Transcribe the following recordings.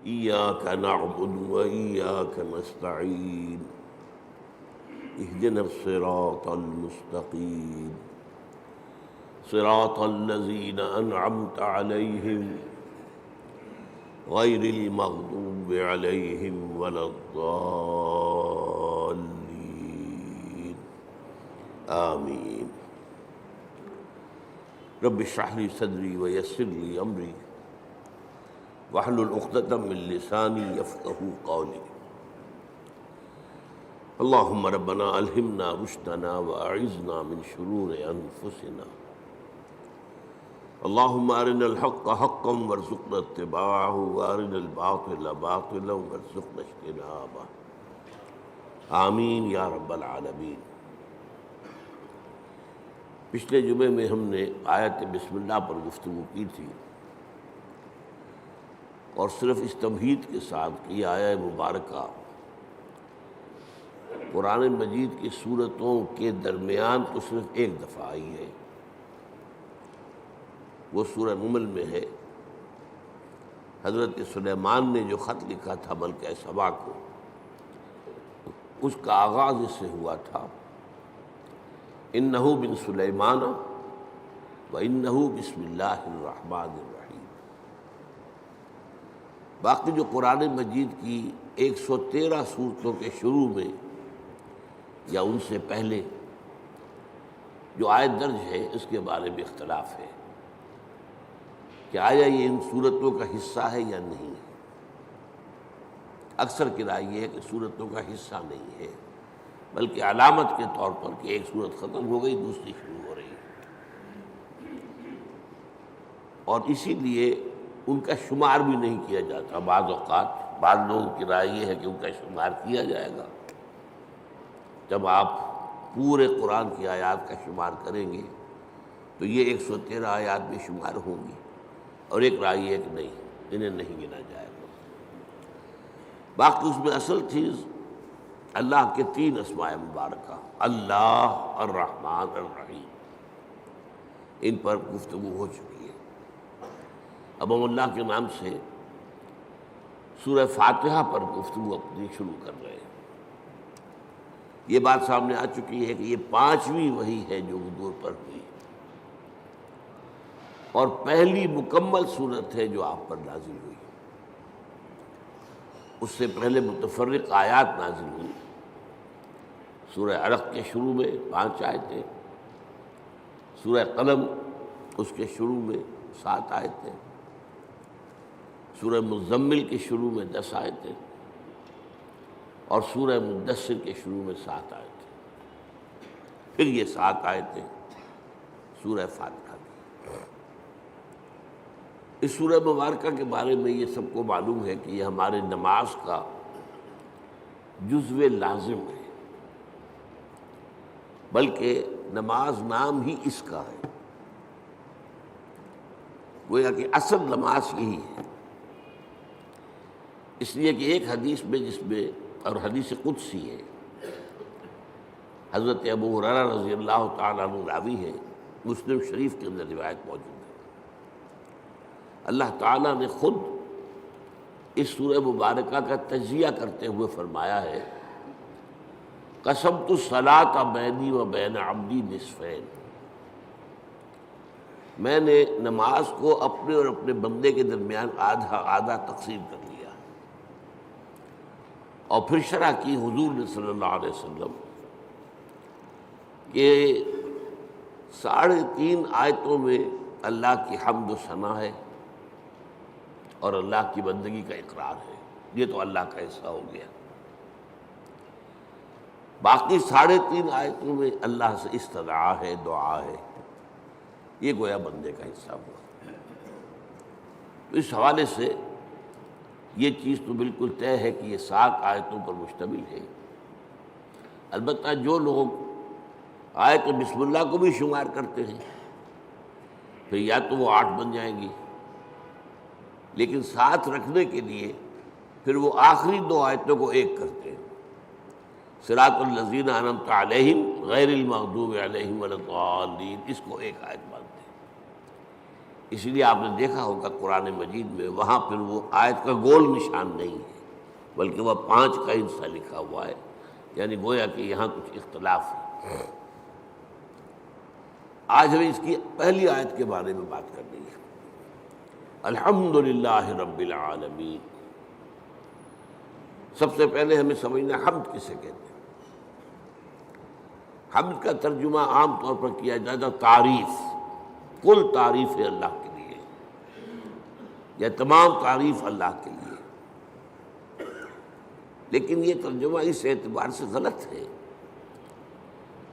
إياك نعبد وإياك نستعين اهدنا الصراط المستقيم صراط الذين أنعمت عليهم غير المغضوب عليهم ولا الضالين آمين رب اشرح لي صدري ويسر لي أمري واحلل عقدة من لساني يفقهوا قولي اللهم ربنا ألهمنا رشدنا وأعذنا من شرور أنفسنا اللهم أرنا الحق حقا وارزقنا اتباعه وأرنا الباطل باطلا وارزقنا اجتنابه آمین یا رب العالمین۔ پچھلے جمعے میں ہم نے آیت بسم اللہ پر گفتگو کی تھی اور صرف اس تمہید کے ساتھ کہ یہ آیہ مبارکہ قرآن مجید کی سورتوں کے درمیان تو صرف ایک دفعہ آئی ہے، وہ سورہ نمل میں ہے۔ حضرت سلیمان نے جو خط لکھا تھا ملکہ سبا کو، اس کا آغاز اس سے ہوا تھا اِنَّهُ مِن سُلَيْمَانَ وَإِنَّهُ بِسْمِ اللَّهِ الرَّحْمَنِ الرَّحِيمِ۔ باقی جو قرآن مجید کی 113 سورتوں کے شروع میں یا ان سے پہلے جو آیت درج ہے اس کے بارے میں اختلاف ہے کہ آیا یہ ان سورتوں کا حصہ ہے یا نہیں ہے۔ اکثر کی رائے یہ ہے کہ سورتوں کا حصہ نہیں ہے، بلکہ علامت کے طور پر کہ ایک سورت ختم ہو گئی دوسری شروع ہو رہی ہے، اور اسی لیے ان کا شمار بھی نہیں کیا جاتا۔ بعض اوقات بعض لوگوں کی رائے یہ ہے کہ ان کا شمار کیا جائے گا، جب آپ پورے قرآن کی آیات کا شمار کریں گے تو یہ 113 آیات بھی شمار ہوں گی، اور ایک رائے ہے کہ نہیں، انہیں نہیں گنا جائے گا۔ باقی اس میں اصل چیز اللہ کے 3 اسماء مبارکہ، اللہ، الرحمن، الرحیم، ان پر گفتگو ہو چکی ہے۔ اب ہم اللہ کے نام سے سورہ فاتحہ پر گفتگو اپنی شروع کر رہے ہیں۔ یہ بات سامنے آ چکی ہے کہ یہ 5ویں وحی ہے جو حضور پر ہوئی، اور پہلی مکمل صورت ہے جو آپ پر نازل ہوئی۔ اس سے پہلے متفرق آیات نازل ہوئی۔ سورہ علق کے شروع میں 5 آیتیں، سورہ قلم اس کے شروع میں 7 آیتیں، سورہ مزمل کے شروع میں 10 آیتیں، اور سورہ مدثر کے شروع میں 7 آیتیں، پھر یہ 7 آیتیں سورہ فاتحہ کی۔ اس سورہ مبارکہ کے بارے میں یہ سب کو معلوم ہے کہ یہ ہمارے نماز کا جزو لازم ہے، بلکہ نماز نام ہی اس کا ہے، گویا کہ اصل نماز یہی ہے۔ اس لیے کہ ایک حدیث میں جس میں، اور حدیث قدسی ہے، حضرت ابو ہریرہ رضی اللہ تعالیٰ عنہ راوی ہے، مسلم شریف کے اندر روایت موجود ہے، اللہ تعالیٰ نے خود اس سورہ مبارکہ کا تجزیہ کرتے ہوئے فرمایا ہے، قسمت الصلاۃ بینی و بین عبدی نصفین، میں نے نماز کو اپنے اور اپنے بندے کے درمیان آدھا آدھا تقسیم کر لیا۔ اور پھر شرح کی حضور نے صلی اللہ علیہ وسلم کہ 3.5 آیتوں میں اللہ کی حمد و ثنا ہے اور اللہ کی بندگی کا اقرار ہے، یہ تو اللہ کا حصہ ہو گیا۔ باقی 3.5 آیتوں میں اللہ سے استدعا ہے، دعا ہے، یہ گویا بندے کا حصہ ہوا۔ تو اس حوالے سے یہ چیز تو بالکل طے ہے کہ یہ 7 آیتوں پر مشتمل ہے۔ البتہ جو لوگ آیت بسم اللہ کو بھی شمار کرتے ہیں پھر یا تو وہ 8 بن جائیں گی، لیکن ساتھ رکھنے کے لیے پھر وہ آخری 2 آیتوں کو ایک کرتے ہیں، صراط الذین انعمت علیہم غیر المغضوب علیہم ولا الضالین، اس کو ایک آیت مانتے ہیں۔ اسی لیے آپ نے دیکھا ہوگا قرآن مجید میں وہاں پھر وہ آیت کا گول نشان نہیں ہے، بلکہ وہ 5 کا حصہ لکھا ہوا ہے، یعنی گویا کہ یہاں کچھ اختلاف ہے۔ آج ہمیں اس کی پہلی آیت کے بارے میں بات کرنی ہے۔ الحمدللہ رب العالمین۔ سب سے پہلے ہمیں سمجھنا حمد کسے کہتے ہیں۔ حمد کا ترجمہ عام طور پر کیا جاتا ہے تعریف، کل تعریف ہے اللہ کے لیے، یا تمام تعریف اللہ کے لیے، لیکن یہ ترجمہ اس اعتبار سے غلط ہے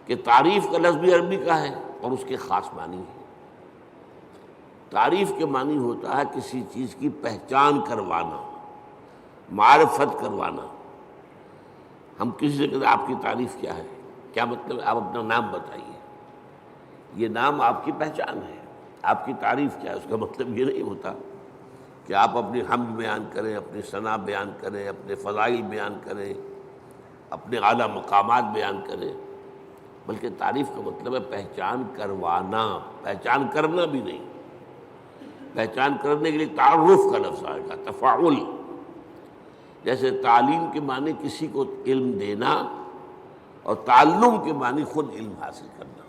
کہ تعریف کا لفظ بھی عربی کا ہے اور اس کے خاص معنی ہے۔ تعریف کے معنی ہوتا ہے کسی چیز کی پہچان کروانا، معرفت کروانا۔ ہم کسی سے کہتے ہیں آپ کی تعریف کیا ہے، کیا مطلب ہے؟ آپ اپنا نام بتائیے، یہ نام آپ کی پہچان ہے۔ آپ کی تعریف کیا ہے؟ اس کا مطلب یہ نہیں ہوتا کہ آپ اپنی حمد بیان کریں، اپنی ثنا بیان کریں، اپنے فضائل بیان کریں، اپنے اعلیٰ مقامات بیان کریں، بلکہ تعریف کا مطلب ہے پہچان کروانا، پہچان کرنا بھی نہیں۔ پہچان کرنے کے لیے تعارف کا لفظ آئے گا، تفاعل۔ جیسے تعلیم کے معنی کسی کو علم دینا، اور تعلم کے معنی خود علم حاصل کرنا۔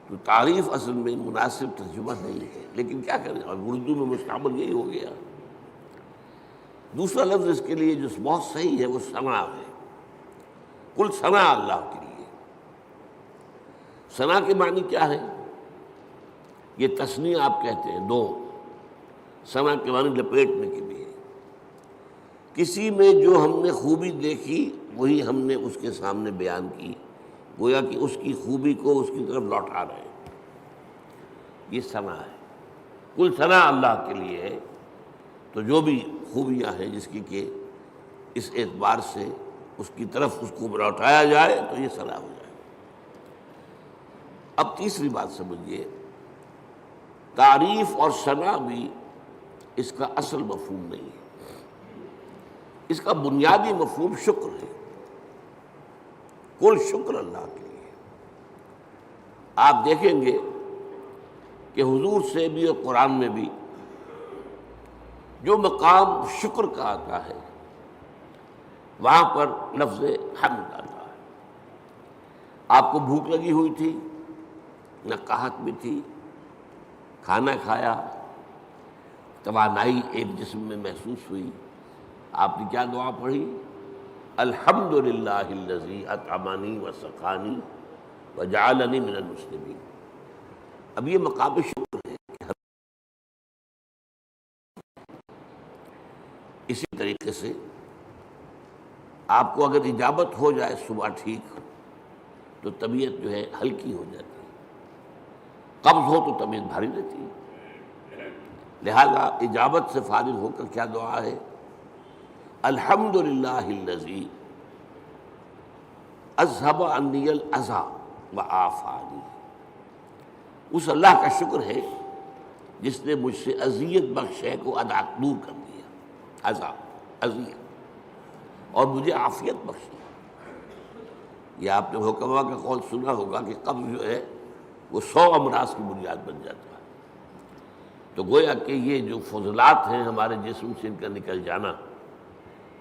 تو تعریف اصل میں مناسب ترجمہ نہیں ہے، لیکن کیا کریں، اور اردو میں مستعمل یہی ہو گیا۔ دوسرا لفظ اس کے لیے جو بہت صحیح ہے وہ ثنا ہے، کل ثنا اللہ کے لیے۔ ثنا کے معنی کیا ہے؟ یہ تثنیہ آپ کہتے ہیں 2، ثنا کے معنی لپیٹنے کے لیے۔ کسی میں جو ہم نے خوبی دیکھی وہی ہم نے اس کے سامنے بیان کی، گویا کہ اس کی خوبی کو اس کی طرف لوٹا رہے ہیں، یہ ثنا ہے۔ کل ثنا اللہ کے لیے ہے، تو جو بھی خوبیاں ہیں جس کی کہ اس اعتبار سے اس کی طرف اس کو لوٹایا جائے تو یہ ثنا ہو جائے۔ اب تیسری بات سمجھیے، تعریف اور ثنا بھی اس کا اصل مفہوم نہیں ہے۔ اس کا بنیادی مفہوم شکر ہے، کل شکر اللہ کے لیے۔ آپ دیکھیں گے کہ حضور سے بھی اور قرآن میں بھی جو مقام شکر کا آتا ہے وہاں پر لفظ حمد آتا ہے۔ آپ کو بھوک لگی ہوئی تھی، نہ قحط بھی تھی، کھانا کھایا، توانائی ایک جسم میں محسوس ہوئی، آپ نے کیا دعا پڑھی؟ الحمدللہ الذی اطعمنی وسقانی وجعلنی من المسلمین۔ اب یہ مقام شکر ہے۔ اسی طریقے سے آپ کو اگر اجابت ہو جائے صبح ٹھیک تو طبیعت جو ہے ہلکی ہو جاتی ہے، قبض ہو تو طبیعت بھاری رہتی ہے۔ لہذا اجابت سے فارغ ہو کر کیا دعا ہے؟ الحمدللہ الذی اذھب عنی الاذی وعافانی۔ اس اللہ کا شکر ہے جس نے مجھ سے اذیت بخش شے کو دور کر دیا، اذیت، اور مجھے عافیت بخشی۔ یہ آپ نے حکما کا قول سنا ہوگا کہ قبض جو ہے وہ 100 امراض کی بنیاد بن جاتا ہے۔ تو گویا کہ یہ جو فضلات ہیں ہمارے جسم سے ان کا نکل جانا،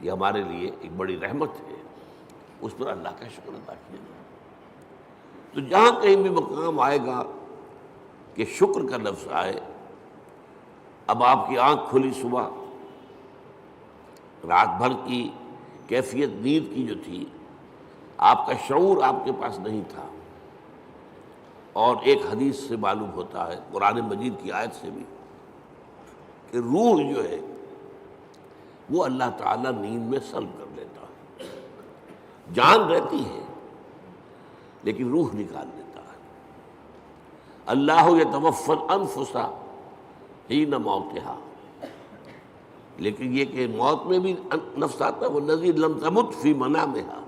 یہ ہمارے لیے ایک بڑی رحمت ہے، اس پر اللہ کا شکر ادا کیا جائے۔ تو جہاں کہیں بھی مقام آئے گا کہ شکر کا لفظ آئے، اب آپ کی آنکھ کھلی صبح، رات بھر کی کیفیت نیند کی جو تھی، آپ کا شعور آپ کے پاس نہیں تھا، اور ایک حدیث سے معلوم ہوتا ہے، قرآن مجید کی آیت سے بھی، کہ روح جو ہے وہ اللہ تعالیٰ نیند میں سلب کر لیتا ہے۔ جان رہتی ہے لیکن روح نکال لیتا ہے۔ اللہ یتوفی الانفس حین موتہا، لیکن یہ کہ موت میں بھی نفس آتا ہے، والذی لم تمت فی منامہا،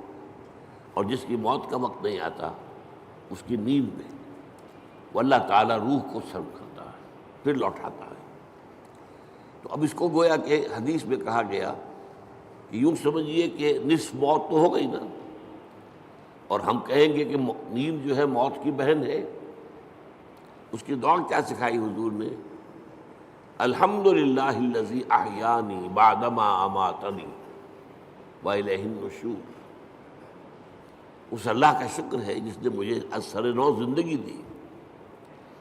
اور جس کی موت کا وقت نہیں آتا اس کی نیند میں وہ اللہ تعالیٰ روح کو سلب کرتا ہے، پھر لوٹاتا ہے۔ تو اب اس کو گویا کہ حدیث میں کہا گیا کہ یوں سمجھیے کہ نصف موت تو ہو گئی نا، اور ہم کہیں گے کہ نیند جو ہے موت کی بہن ہے، اس کی دعا کیا سکھائی حضور نے؟ الحمدللہ الذی احیانی بعدما اماتنی والیہ النشور۔ اس اللہ کا شکر ہے جس نے مجھے از سر نو زندگی دی،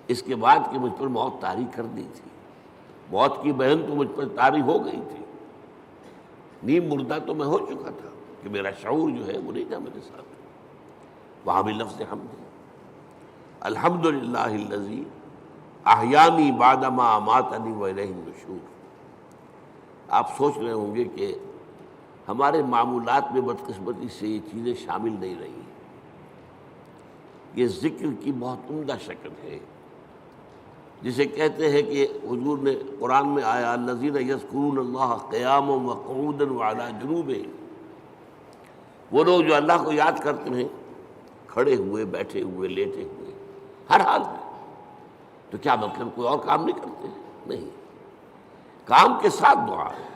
اس کے بعد کہ مجھ پر موت طاری کر دی تھی۔ موت کی بہن تو مجھ پر طاری ہو گئی تھی، نیم مردہ تو میں ہو چکا تھا کہ میرا شعور جو ہے وہ نہیں تھا میرے ساتھ۔ وہاں بھی لفظ حمد ہے، الحمدللہ الذی احیانی بعدما اماتنی والیہ النشور۔ آپ سوچ رہے ہوں گے کہ ہمارے معمولات میں بدقسمتی سے یہ چیزیں شامل نہیں رہی۔ یہ ذکر کی بہت عمدہ شکل ہے، جسے کہتے ہیں کہ حضور نے قرآن میں آیا الذین یذکرون اللہ قیاما وقعودا وعلی جنوبہم، وہ لوگ جو اللہ کو یاد کرتے ہیں کھڑے ہوئے، بیٹھے ہوئے، لیٹے ہوئے، ہر حال میں۔ تو کیا مطلب کوئی اور کام نہیں کرتے؟ نہیں، کام کے ساتھ دعا ہے۔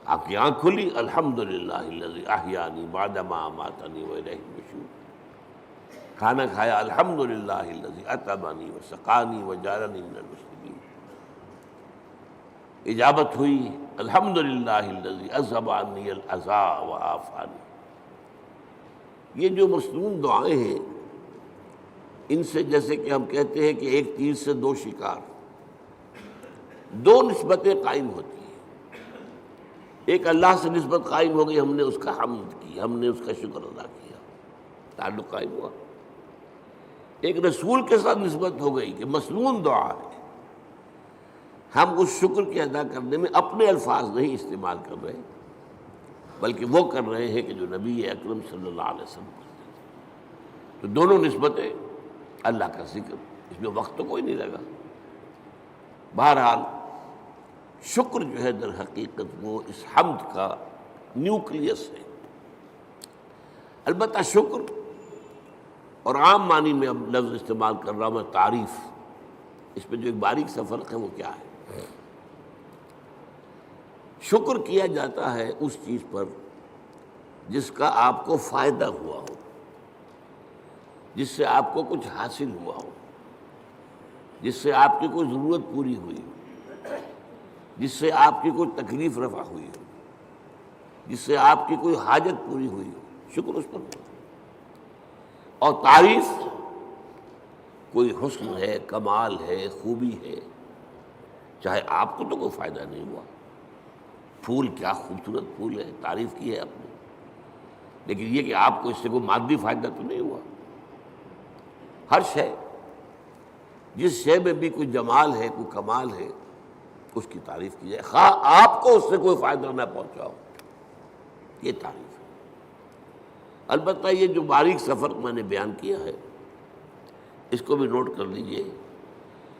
آپ کی آنکھ کھلی، الحمدللہ الذی احیانی بعدما اماتنی والیہ النشور۔ کھانا کھایا، الحمدللہ الذی اطعمنی وسقانی وجعلنی من المسلمین۔ اجابت ہوئی، الحمدللہ الذی اذھب عنی الاذی وعافانی۔ یہ جو مصنون دعائیں ہیں، ان سے جیسے کہ ہم کہتے ہیں کہ ایک تیر سے دو شکار، دو نسبتیں قائم ہوتی ہیں۔ ایک اللہ سے نسبت قائم ہو گئی، ہم نے اس کا حمد کی، ہم نے اس کا شکر ادا کیا، تعلق قائم ہوا۔ ایک رسول کے ساتھ نسبت ہو گئی کہ مسنون دعا ہے، ہم اس شکر کے ادا کرنے میں اپنے الفاظ نہیں استعمال کر رہے، بلکہ وہ کر رہے ہیں کہ جو نبی اکرم صلی اللہ علیہ وسلم کرتے تھے۔ تو دونوں نسبتیں، اللہ کا ذکر، اس میں وقت تو کوئی نہیں لگا۔ بہرحال شکر جو ہے در حقیقت وہ اس حمد کا نیوکلیس ہے۔ البتہ شکر، اور عام معنی میں اب لفظ استعمال کر رہا ہوں میں تعریف، اس میں جو ایک باریک سا فرق ہے وہ کیا ہے؟ شکر کیا جاتا ہے اس چیز پر جس کا آپ کو فائدہ ہوا ہو، جس سے آپ کو کچھ حاصل ہوا ہو، جس سے آپ کی کوئی ضرورت پوری ہوئی ہو، جس سے آپ کی کوئی تکلیف رفع ہوئی ہو، جس سے آپ کی کوئی حاجت پوری ہوئی ہو، شکر اس پر ہو۔ اور تعریف کوئی حسن ہے، کمال ہے، خوبی ہے، چاہے آپ کو تو کوئی فائدہ نہیں ہوا، پھول کیا خوبصورت پھول ہے، تعریف کی ہے آپ نے، لیکن یہ کہ آپ کو اس سے کوئی مادی فائدہ تو نہیں ہوا۔ ہر شے، جس شے میں بھی کوئی جمال ہے، کوئی کمال ہے، اس کی تعریف کی جائے، خواہ آپ کو اس سے کوئی فائدہ نہ پہنچا ہو، یہ تعریف ہے۔ البتہ یہ جو باریک سا فرق میں نے بیان کیا ہے، اس کو بھی نوٹ کر لیجئے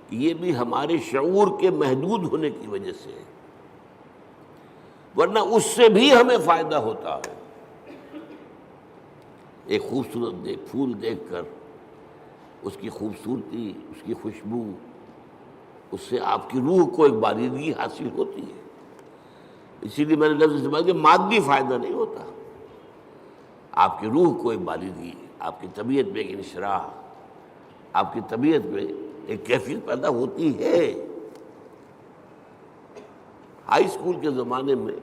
کہ یہ بھی ہمارے شعور کے محدود ہونے کی وجہ سے ہے، ورنہ اس سے بھی ہمیں فائدہ ہوتا ہے۔ ایک خوبصورت پھول دیکھ کر اس کی خوبصورتی، اس کی خوشبو، اس سے آپ کی روح کو ایک باریدگی حاصل ہوتی ہے۔ اسی لیے میں نے لفظ استعمال کیا، مادی فائدہ نہیں ہوتا، آپ کی روح کو ایک باریدگی، آپ کی طبیعت میں ایک انشراح، آپ کی طبیعت میں ایک کیفیت پیدا ہوتی ہے۔ ہائی اسکول کے زمانے میں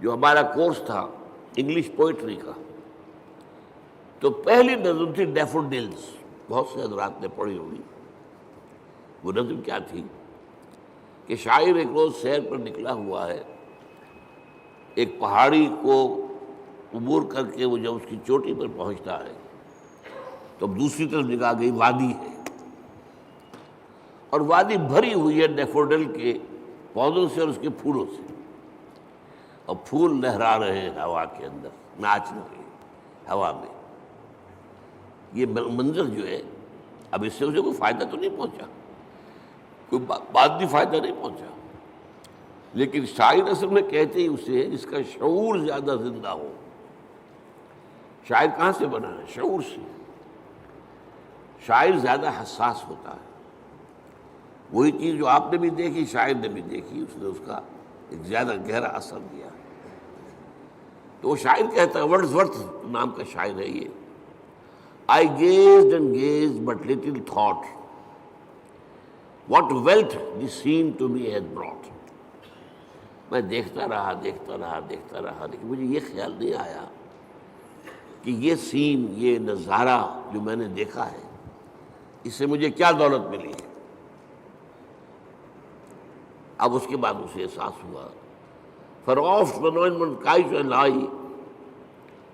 جو ہمارا کورس تھا انگلش پوئٹری کا، تو پہلی نظم تھی ڈیفوڈلز، بہت سے حضرات نے پڑھی ہوگی۔ وہ نظم کیا تھی کہ شاعر ایک روز سیر پر نکلا ہوا ہے، ایک پہاڑی کو عبور کر کے وہ جب اس کی چوٹی پر پہنچتا ہے تو اب دوسری طرف نگاہ گئی، وادی ہے، اور وادی بھری ہوئی ہے ڈیفوڈل کے پودوں سے اور اس کے پھولوں سے، اور پھول لہرا رہے ہیں ہوا کے اندر، ناچ رہے ہیں ہوا میں۔ یہ منظر جو ہے، اب اس سے اسے کوئی فائدہ تو نہیں پہنچا، کوئی مادی فائدہ نہیں پہنچا، لیکن شاعر اصل میں کہتے ہی اسے جس کا شعور زیادہ زندہ ہو۔ شاعر کہاں سے بنا ہے؟ شعور سے۔ شاعر زیادہ حساس ہوتا ہے، وہی چیز جو آپ نے بھی دیکھی، شاعر نے بھی دیکھی، اس نے اس کا ایک زیادہ گہرا اثر دیا۔ تو وہ شاعر کہتا ہے، ورڈزورتھ نام کا شاعر ہے یہ، I gazed and gazed, but little thought what wealth the scene to me has brought. میں دیکھتا رہا دیکھتا رہا دیکھتا رہا، لیکن مجھے یہ خیال نہیں آیا کہ یہ سین، یہ نظارہ جو میں نے دیکھا ہے، اس سے مجھے کیا دولت ملی ہے۔ اب اس کے بعد اسے احساس ہوا فراف من کاؤچ لائی،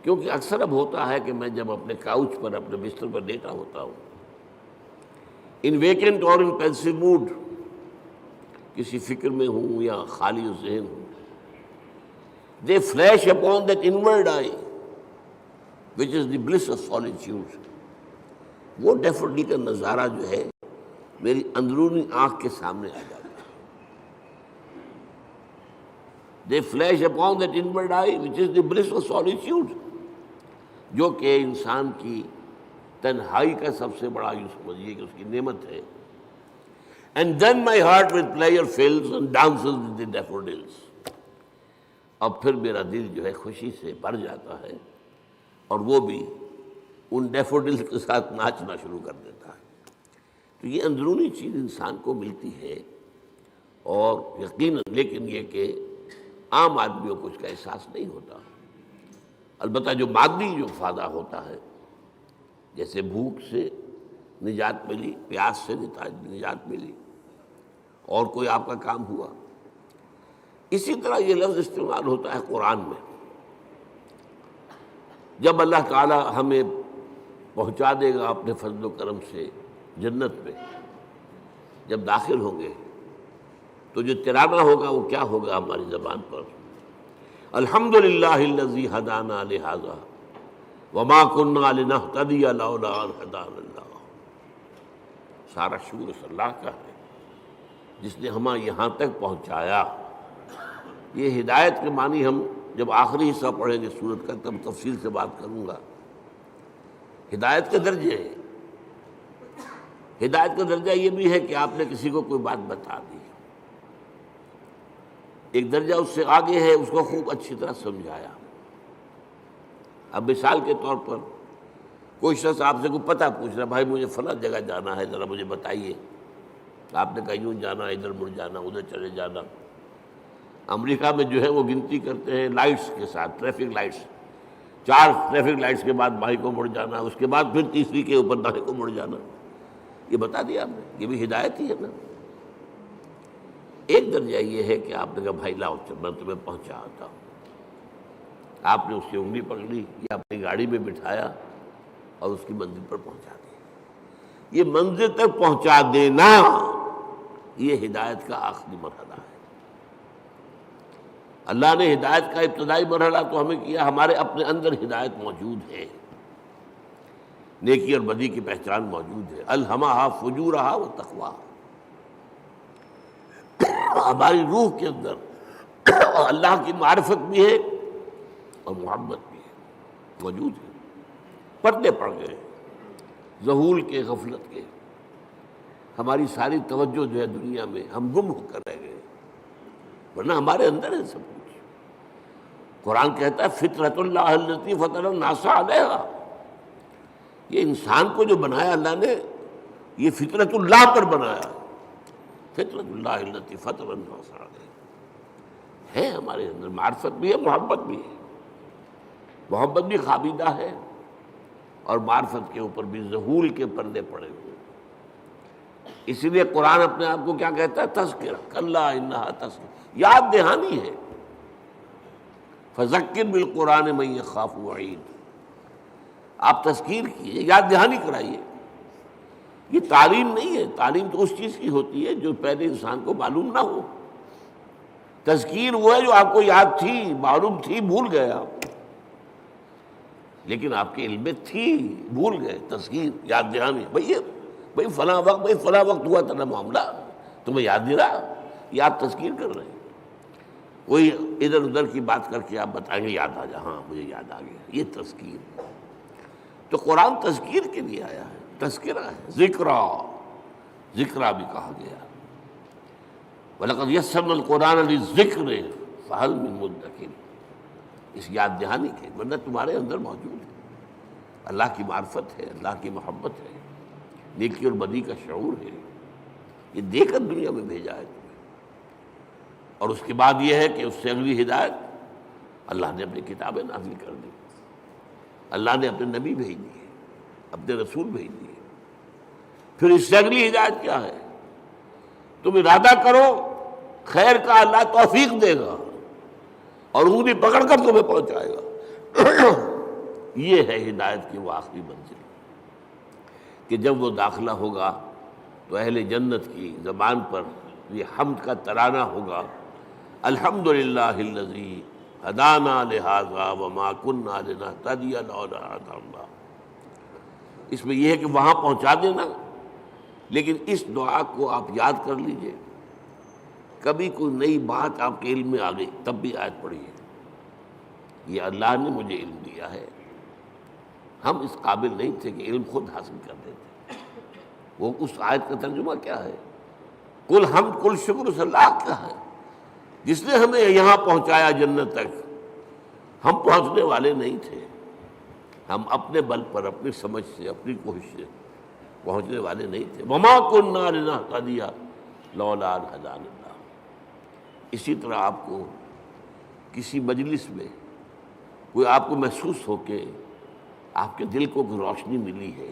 کیونکہ اکثر اب ہوتا ہے کہ میں جب اپنے کاؤچ پر، اپنے بستر پر لیٹا ہوتا ہوں، ان ویکنٹ اور ان پینسو موڈ، کسی فکر میں ہوں یا خالی ذہن ہوں، they flash upon that inward eye which is the bliss of solitude, وہ ڈیفوڈل کا نظارہ جو ہے میری اندرونی آنکھ کے سامنے آ جاتا ہے۔ They flash upon that inward eye which is the bliss of solitude, جو کہ انسان کی تنہائی کا سب سے بڑا، یوں سمجھیے کہ اس کی نعمت ہے۔ And then my heart with pleasure fills and dances with the daffodils. اب پھر میرا دل جو ہے خوشی سے بھر جاتا ہے، اور وہ بھی ان ڈیفوڈلز کے ساتھ ناچنا شروع کر دیتا ہے۔ تو یہ اندرونی چیز انسان کو ملتی ہے، اور یقیناً لیکن یہ کہ عام آدمیوں کو اس کا احساس نہیں ہوتا۔ البتہ جو مادی جو فائدہ ہوتا ہے، جیسے بھوک سے نجات ملی، پیاس سے نجات ملی، اور کوئی آپ کا کام ہوا، اسی طرح یہ لفظ استعمال ہوتا ہے قرآن میں۔ جب اللہ تعالی ہمیں پہنچا دے گا اپنے فضل و کرم سے جنت میں، جب داخل ہوں گے، تو جو ترانہ ہوگا وہ کیا ہوگا ہماری زبان پر؟ الحمدللہ الذی ہدانا لہذا وما كنا لنہتدی لولا ان ہدانا اللہ۔ سارا شکر اس اللہ کا ہے جس نے ہمیں یہاں تک پہنچایا۔ یہ ہدایت کے معنی ہم جب آخری حصہ پڑھیں گے سورت کا تب تفصیل سے بات کروں گا۔ ہدایت کے درجے ہیں، ہدایت کا درجہ یہ بھی ہے کہ آپ نے کسی کو کوئی بات بتا دی، ایک درجہ اس سے آگے ہے اس کو خوب اچھی طرح سمجھایا۔ اب مثال کے طور پر کوئی شخص آپ سے کوئی پتہ پوچھ رہا، بھائی مجھے فلاں جگہ جانا ہے، ذرا مجھے بتائیے۔ آپ نے کہا یوں جانا، ادھر مڑ جانا، ادھر چلے جانا۔ امریکہ میں جو ہے وہ گنتی کرتے ہیں لائٹس کے ساتھ، ٹریفک لائٹس، 4 ٹریفک لائٹس کے بعد بائیں کو مڑ جانا، اس کے بعد پھر تیسری کے اوپر دائیں کو مڑ جانا۔ یہ بتا دیا آپ نے، یہ بھی ہدایت ہی ہے نا۔ ایک درجہ یہ ہے کہ آپ نے کہا بھائی لاؤ میں تمہیں پہنچا آتا ہوں، آپ نے اس کی انگلی پکڑی یا اپنی گاڑی میں بٹھایا اور اس کی منزل پر پہنچا دیا۔ یہ منزل تک پہنچا دینا، یہ ہدایت کا آخری مرحلہ ہے۔ اللہ نے ہدایت کا ابتدائی مرحلہ تو ہمیں کیا، ہمارے اپنے اندر ہدایت موجود ہے، نیکی اور بدی کی پہچان موجود ہے۔ الہمہا فجورہا و تقواہا، ہماری روح کے اندر اللہ کی معرفت بھی ہے اور محبت بھی ہے، موجود ہے۔ پردے پڑ گئے ذہول کے، غفلت کے، ہماری ساری توجہ جو ہے دنیا میں، ہم گم ہو کر رہ گئے، ورنہ ہمارے اندر ہے سب کچھ۔ قرآن کہتا ہے فطرت اللہ التی فطر الناس علیہا، یہ انسان کو جو بنایا اللہ نے، یہ فطرت اللہ پر بنایا، فطرت اللہ التی فطر الناس علیہا ہے۔ ہمارے اندر معرفت بھی ہے، محبت بھی ہے، محبت بھی خابیدہ ہے، اور معرفت کے اوپر بھی ذہول کے پردے پڑے ہوئے۔ اسی لیے قرآن اپنے آپ کو کیا کہتا ہے؟ تذکرہ، کلا انہا تذکرہ، یاد دہانی ہے۔ فذکر بالقرآن من یخاف وعید، آپ تذکیر کیے، یاد دہانی کرائیے۔ یہ تعلیم نہیں ہے، تعلیم تو اس چیز کی ہوتی ہے جو پہلے انسان کو معلوم نہ ہو۔ تذکیر وہ ہے جو آپ کو یاد تھی، معلوم تھی، بھول گئے آپ، لیکن آپ کے علم میں تھی، بھول گئے۔ تذکیر، یاد دہانی، بھئی فلاں وقت، بھئی فلاں وقت ہوا تھا نا معاملہ، تمہیں یاد نہیں رہا، یہ آپ تذکیر کر رہے ہیں۔ کوئی ادھر ادھر کی بات کر کے آپ بتائیں گے یاد آ جا، ہاں مجھے یاد آ گیا، یہ تذکیر۔ تو قرآن تذکیر کے لیے آیا ہے، تذکرہ ہے، ذکرہ، ذکرہ بھی کہا گیا۔ وَلَقَدْ يَسَّرْنَا الْقُرْآنَ لِلذِّكْرِ فَهَلْ مِن مُدَّكِرٍ، اس یاد دہانی کے، ورنہ تمہارے اندر موجود ہے۔ اللہ کی معرفت ہے، اللہ کی محبت ہے، نیکی اور بدی کا شعور ہے، یہ دے کر دنیا میں بھیجا ہے تمہیں۔ اور اس کے بعد یہ ہے کہ اس سے اگلی ہدایت اللہ نے اپنی کتابیں نازل کر دی، اللہ نے اپنے نبی بھیج دیے، اپنے رسول بھیج دیے۔ پھر اس سے اگلی ہدایت کیا ہے؟ تم ارادہ کرو خیر کا، اللہ توفیق دے گا اور انگلی پکڑ کر تمہیں پہنچائے گا۔ یہ ہے ہدایت کی وہ آخری منزل کہ جب وہ داخلہ ہوگا تو اہل جنت کی زبان پر یہ حمد کا ترانہ ہوگا، الحمدللہ الذی ہدانا لہذا وما کنا لنہتدی لولا ان ہدانا اللہ۔ اس میں یہ ہے کہ وہاں پہنچا دینا، لیکن اس دعا کو آپ یاد کر لیجئے، کبھی کوئی نئی بات آپ کے علم میں آ گئی تب بھی آیت پڑھیے، یہ اللہ نے مجھے علم دیا ہے، ہم اس قابل نہیں تھے کہ علم خود حاصل کر دیتے۔ وہ اس آیت کا ترجمہ کیا ہے؟ کل حمد کل شکر اس اللہ کا ہے جس نے ہمیں یہاں پہنچایا جنت تک، ہم پہنچنے والے نہیں تھے، ہم اپنے بل پر، اپنی سمجھ سے، اپنی کوشش سے پہنچنے والے نہیں تھے۔ وما كنا لنهتدي لولا ان هدانا اللہ۔ اسی طرح آپ کو کسی مجلس میں کوئی آپ کو محسوس ہو کہ آپ کے دل کو کوئی روشنی ملی ہے،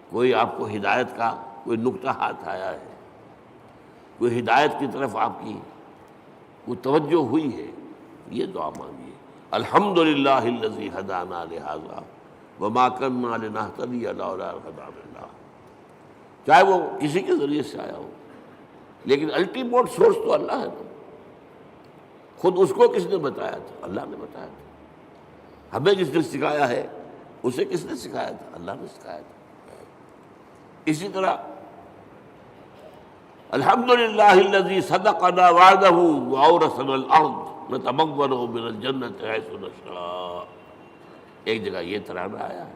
کوئی آپ کو ہدایت کا کوئی نقطہ ہاتھ آیا ہے، کوئی ہدایت کی طرف آپ کی کوئی توجہ ہوئی ہے، یہ دعا مانگیے، الحمدللہ الذی ہدانا لہذا وما کنا لنہتدی لولا ان ہدانا اللہ۔ چاہے وہ کسی کے ذریعے سے آیا ہو، لیکن الٹیمیٹ سورس تو اللہ ہے نا۔ خود اس کو کس نے بتایا تھا؟ اللہ نے بتایا تھا۔ ہمیں جس نے سکھایا ہے اسے کس نے سکھایا تھا؟ اللہ نے سکھایا تھا۔ اسی طرح الحمدللہ الذی صدقنا وعدہ واورثنا الارض نتبوأ من الجنۃ حیث نشاء۔ ایک جگہ یہ ترانہ آیا ہے،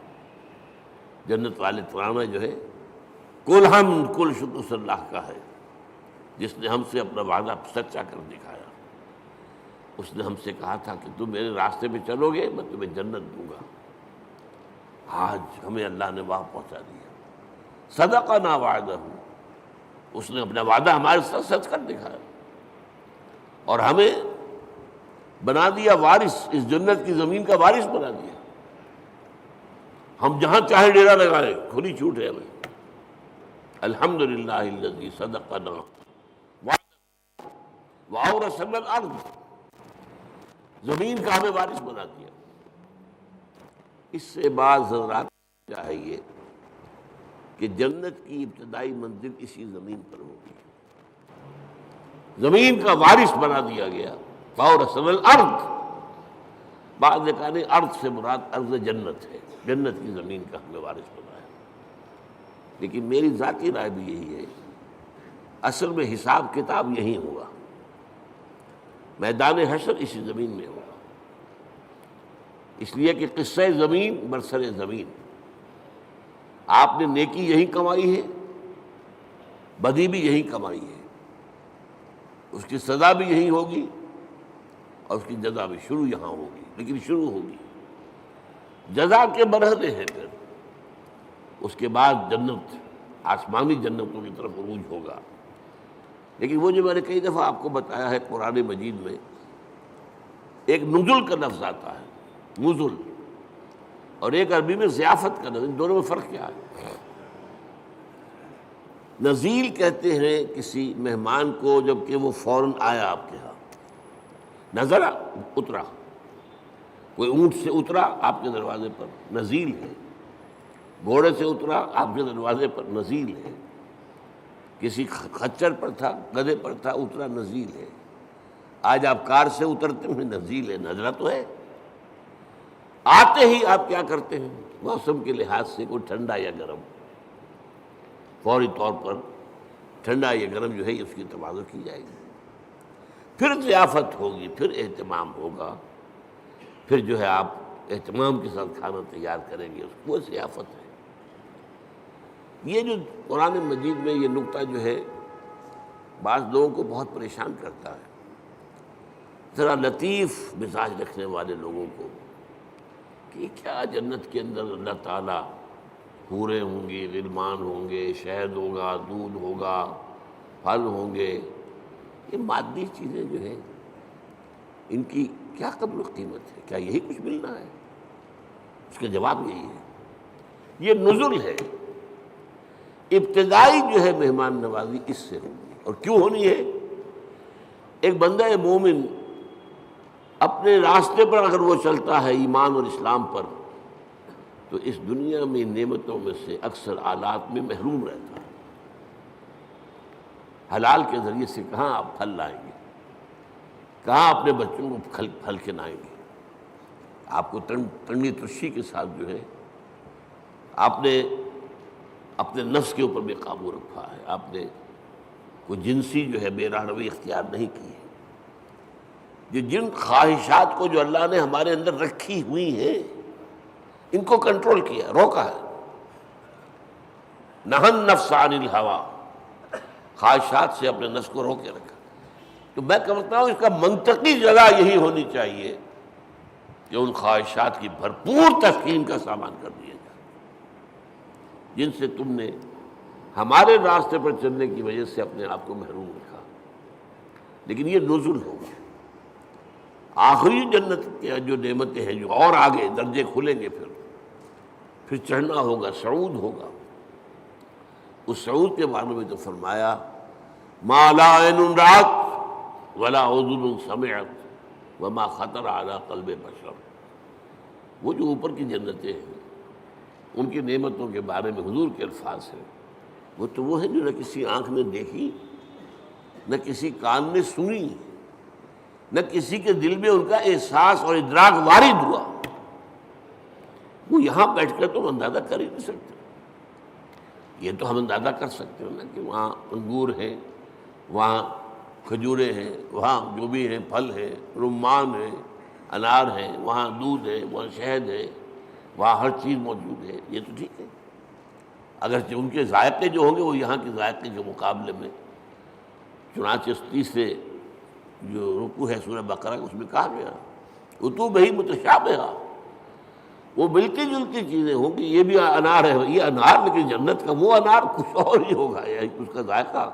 جنت والے ترانہ جو ہے کل حمد کل شکر اس اللہ کا ہے جس نے ہم سے اپنا وعدہ سچا کر دکھایا۔ اس نے ہم سے کہا تھا کہ تم میرے راستے میں چلو گے میں تمہیں جنت دوں گا، آج ہمیں اللہ نے وہاں پہنچا دیا۔ صدقنا وعدہ، اس نے اپنا وعدہ ہمارے ساتھ سچ کر دکھایا اور ہمیں بنا دیا وارث، اس جنت کی زمین کا وارث بنا دیا۔ ہم جہاں چاہے ڈیرا لگائیں، کھلی چھوٹ ہے ہمیں۔ الحمدللہ الذی صدقنا واورثنا الارض، زمین کا ہمیں وارث بنا دیا۔ اس سے بعض حضرات چاہیے کہ جنت کی ابتدائی منزل اسی زمین پر ہوگی، زمین کا وارث بنا دیا گیا۔ واورثنا الارض، بعض نے کہا نہیں، ارض سے مراد ارض جنت ہے، جنت کی زمین کا ہمیں وارث بنایا۔ لیکن میری ذاتی رائے بھی یہی ہے، اصل میں حساب کتاب یہی ہوگا، میدان حشر اسی زمین میں ہوگا، اس لیے کہ قصہ زمین برسر زمین، آپ نے نیکی یہی کمائی ہے، بدی بھی یہی کمائی ہے، اس کی سزا بھی یہی ہوگی اور اس کی جزا بھی شروع یہاں ہوگی، لیکن شروع ہوگی، جزا کے مرحلے ہیں، پھر اس کے بعد جنت، آسمانی جنتوں کی طرف عروج ہوگا۔ لیکن وہ جو میں نے کئی دفعہ آپ کو بتایا ہے، قرآن مجید میں ایک نزل کا لفظ آتا ہے، نزل، اور ایک عربی میں ضیافت کا لفظ، ان دونوں میں فرق کیا ہے؟ نزیل کہتے ہیں کسی مہمان کو جب کہ وہ فوراً آیا آپ کے ہاں، نزلہ اترا، کوئی اونٹ سے اترا آپ کے دروازے پر، نزیل ہے، گھوڑے سے اترا آپ کے دروازے پر، نزیل ہے، کسی خچر پر تھا، گدھے پر تھا، اترا، نزیل ہے۔ آج آپ کار سے اترتے ہیں، نزیل ہے، نزلہ تو ہے۔ آتے ہی آپ کیا کرتے ہیں؟ موسم کے لحاظ سے کوئی ٹھنڈا یا گرم، فوری طور پر ٹھنڈا یا گرم جو ہے اس کی تواضع کی جائے گی، پھر ضیافت ہوگی، پھر اہتمام ہوگا، پھر جو ہے آپ اہتمام کے ساتھ کھانا تیار کریں گے، وہ ضیافت ہے۔ یہ جو قرآن مجید میں یہ نقطہ جو ہے بعض لوگوں کو بہت پریشان کرتا ہے، ذرا لطیف مزاج رکھنے والے لوگوں کو کہ کیا جنت کے اندر اللہ تعالیٰ حوریں ہوں گی، غلمان ہوں گے، شہد ہوگا، دودھ ہوگا، پھل ہوں گے، یہ مادی چیزیں جو ہیں ان کی کیا قدر و قیمت ہے؟ کیا یہی کچھ ملنا ہے؟ اس کا جواب یہی ہے، یہ نزل ہے، ابتدائی جو ہے مہمان نوازی اس سے ہوگی۔ اور کیوں ہونی ہے؟ ایک بندہ مومن اپنے راستے پر اگر وہ چلتا ہے ایمان اور اسلام پر، تو اس دنیا میں نعمتوں میں سے اکثر آلات میں محروم رہتا ہے۔ حلال کے ذریعے سے کہاں آپ پھل لائیں گے، کہاں اپنے بچوں کو پھل کھلائیں گے؟ آپ کو تنگی ترشی کے ساتھ جو ہے آپ نے اپنے نفس کے اوپر بھی قابو رکھا ہے، آپ نے کوئی جنسی جو ہے بے راہ روی اختیار نہیں کی ہے۔ یہ جن خواہشات کو جو اللہ نے ہمارے اندر رکھی ہوئی ہیں ان کو کنٹرول کیا، روکا ہے۔ نہى النفس عن الهوى، خواہشات سے اپنے نفس کو روکے رکھا۔ تو میں کہتا ہوں اس کا منطقی جگہ یہی ہونی چاہیے کہ ان خواہشات کی بھرپور تسکین کا سامان کر دیا جائے جن سے تم نے ہمارے راستے پر چلنے کی وجہ سے اپنے آپ کو محروم رکھا۔ لیکن یہ نزل ہوگا، آخری جنت کے جو نعمتیں ہیں جو اور آگے درجے کھلیں گے، پھر چڑھنا ہوگا، صعود ہوگا۔ اس صعود کے بارے میں تو فرمایا ما لا عین رأت ولا اذن سمعت وما خطر علی قلب بشر۔ وہ جو اوپر کی جنتیں ہیں ان کی نعمتوں کے بارے میں حضور کے الفاظ ہیں، وہ تو وہ ہیں جو نہ کسی آنکھ نے دیکھی، نہ کسی کان نے سنی، نہ کسی کے دل میں ان کا احساس اور ادراک وارد ہوا۔ وہ یہاں بیٹھ کر تو ہم اندازہ کر ہی نہیں سکتے۔ یہ تو ہم اندازہ کر سکتے ہیں نا کہ وہاں انگور ہیں، وہاں کھجوریں ہیں، وہاں جو بھی ہیں پھل ہیں، رمان ہیں، انار ہیں، وہاں دودھ ہے، وہاں شہد ہے، وہاں ہر چیز موجود ہے، یہ تو ٹھیک ہے۔ اگرچہ ان کے ذائقے جو ہوں گے وہ یہاں کے ذائقے کے مقابلے میں، چنانچہ 30 سے جو رکوع ہے سورہ بقرہ اس میں کہا گیا اتوبہ متشابہہ، وہ ملتی جلتی چیزیں ہوں گی۔ یہ بھی انار ہے، یہ انار، لیکن جنت کا وہ انار کچھ اور ہی ہوگا، اس کا ذائقہ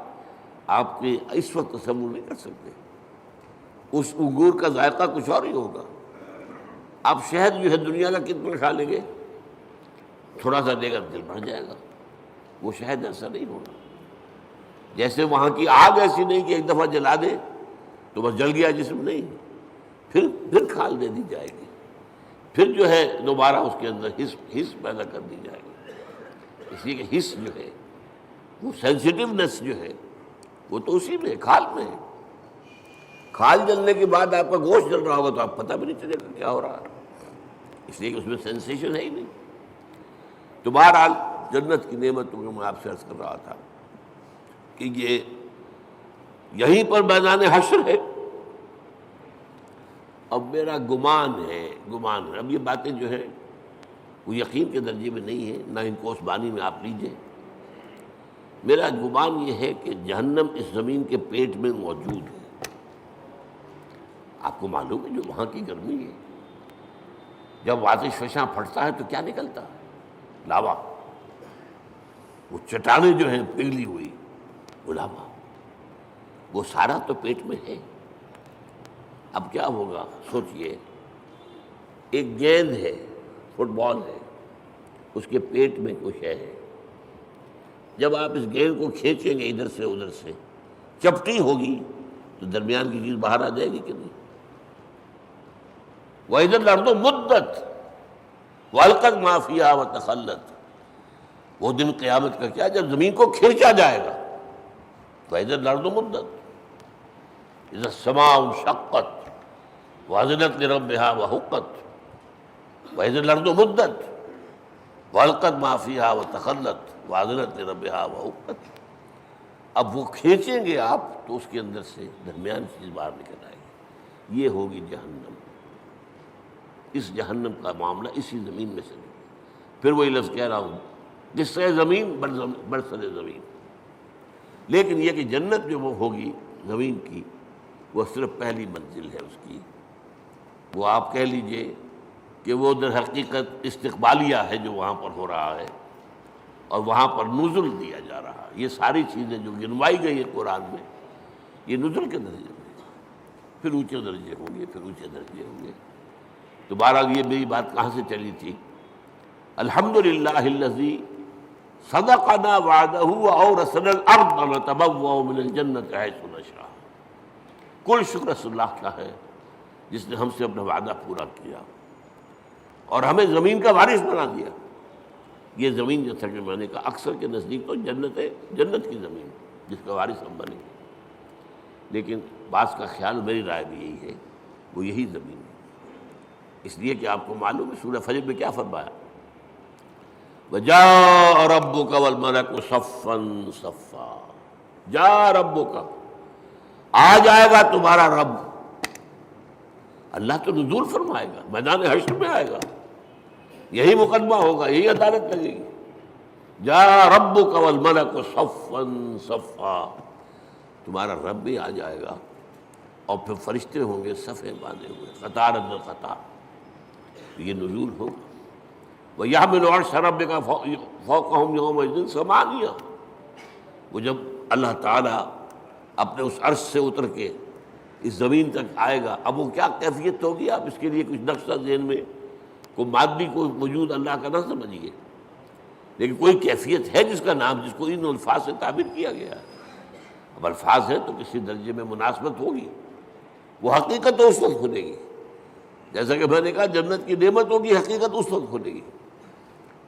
آپ کے اس وقت تصور نہیں کر سکتے۔ اس انگور کا ذائقہ کچھ اور ہی ہوگا۔ آپ شہد جو ہے دنیا کا کتنا کھا لیں گے، تھوڑا سا دے گا دل بھر جائے گا، وہ شہد ایسا نہیں ہوگا۔ جیسے وہاں کی آگ ایسی نہیں کہ ایک دفعہ جلا دے تو بس جل گیا جسم، نہیں، پھر کھال دے دی جائے گی، پھر جو ہے دوبارہ اس کے اندر حس پیدا کر دی جائے گی۔ اس لیے کہ حس جو ہے وہ سینسٹیونیس جو ہے وہ تو اسی میں کھال میں ہے۔ کھال جلنے کے بعد آپ کا گوشت جل رہا ہوگا تو آپ پتہ بھی نہیں چلے گا کیا ہو رہا ہے، اس لیے کہ اس میں سینسیشن ہے ہی نہیں۔ تو بہرحال جنت کی نعمتوں کو میں آپ سے عرض کر رہا تھا کہ یہ یہیں پر میدان حشر ہے۔ اب میرا گمان ہے، اب یہ باتیں جو ہیں وہ یقین کے درجے میں نہیں ہیں، نہ ان کو اس بانی میں آپ لیجئے۔ میرا گمان یہ ہے کہ جہنم اس زمین کے پیٹ میں موجود ہے۔ آپ کو معلوم ہے جو وہاں کی گرمی ہے، جب آتش فشاں پھٹتا ہے تو کیا نکلتا ہے؟ لاوا۔ وہ چٹانیں جو ہیں پگھلی ہوئی، وہ لاوا، وہ سارا تو پیٹ میں ہے۔ اب کیا ہوگا سوچئے، ایک گیند ہے، فٹ بال ہے، اس کے پیٹ میں کچھ ہے۔ جب آپ اس گیند کو کھینچیں گے ادھر سے ادھر سے، چپٹی ہوگی تو درمیان کی چیز باہر آ جائے گی کہ نہیں؟ وَإِذَا الْأَرْضُ مُدَّتْ وَأَلْقَتْ مَا فِيهَا وَتَخَلَّتْ۔ وہ دن قیامت کا کیا جب زمین کو کھینچا جائے گا۔ وَإِذَا الْأَرْضُ مُدَّتْ إِذَا السَّمَاءُ انشَقَّتْ وَأَذِنَتْ لِرَبِّهَا وَحُقَّتْ وَإِذَا الْأَرْضُ مُدَّتْ وَأَلْقَتْ مَا فِيهَا وَتَخَلَّتْ وَأَذِنَتْ لِرَبِّهَا وَحُقَّتْ۔ اب وہ کھینچیں گے آپ تو اس کے اندر سے درمیان چیز باہر نکل آئے گی، یہ ہوگی جہنم۔ اس جہنم کا معاملہ اسی زمین میں سے نہیں۔ پھر وہی لفظ کہہ رہا ہوں، قصہ زمین برسر زمین۔ لیکن یہ کہ جنت جو وہ ہوگی زمین کی، وہ صرف پہلی منزل ہے اس کی۔ وہ آپ کہہ لیجئے کہ وہ در حقیقت استقبالیہ ہے جو وہاں پر ہو رہا ہے، اور وہاں پر نزل دیا جا رہا ہے۔ یہ ساری چیزیں جو گنوائی گئی ہے قرآن میں، یہ نزل کے درجے میں، پھر اونچے درجے ہوں گے، پھر اونچے درجے ہوں گے۔ تو بہرحال یہ میری بات کہاں سے چلی تھی؟ الحمدللہ الذی صدقنا وعدہ واورثنا الارض نتبوأ من الجنۃ حیث نشاء۔ کل شکر اس اللہ کا ہے جس نے ہم سے اپنا وعدہ پورا کیا اور ہمیں زمین کا وارث بنا دیا۔ یہ زمین جو تھا کہ میں نے کہا اکثر کے نزدیک تو جنت ہے، جنت کی زمین جس کا وارث ہم بنے، لیکن بعض کا خیال، میری رائے بھی یہی ہے، وہ یہی زمین ہے، اس لیے کہ آپ کو معلوم ہے سورہ فجر میں کیا فرمایا؟ وَجَاءَ رَبُّكَ وَالْمَلَكُ صَفًّا صَفًّا۔ جاء ربک، آ جائے گا تمہارا رب۔ اللہ تو نزول فرمائے گا، میدان حشر میں آئے گا، یہی مقدمہ ہوگا، یہی عدالت لگے گی۔ جاء ربک والملک صفًا صفًا، تمہارا رب بھی آ جائے گا اور پھر فرشتے ہوں گے صفیں باندھے ہوئے، قطار اندر قطار، یہ نزول ہوگا۔ وَيَحْمِلُ عَرْشَ رَبِّكَ فَوْقَهُمْ يَوْمَئِذٍ ثَمَانِيَةٌ۔ وہ جب اللہ تعالیٰ اپنے اس عرش سے اتر کے اس زمین تک آئے گا، اب وہ کیا کیفیت ہوگی، آپ اس کے لیے کچھ نقشہ ذہن میں، کوئی مادی کوئی وجود اللہ کا نہ سمجھیے، لیکن کوئی کیفیت ہے جس کا نام، جس کو ان الفاظ سے تعبیر کیا گیا ہے۔ اب الفاظ ہیں تو کسی درجے میں مناسبت ہوگی، وہ حقیقت تو اس وقت کھلے گی، جیسا کہ میں نے کہا جنت کی نعمت ہوگی، حقیقت اس وقت کھلے گی۔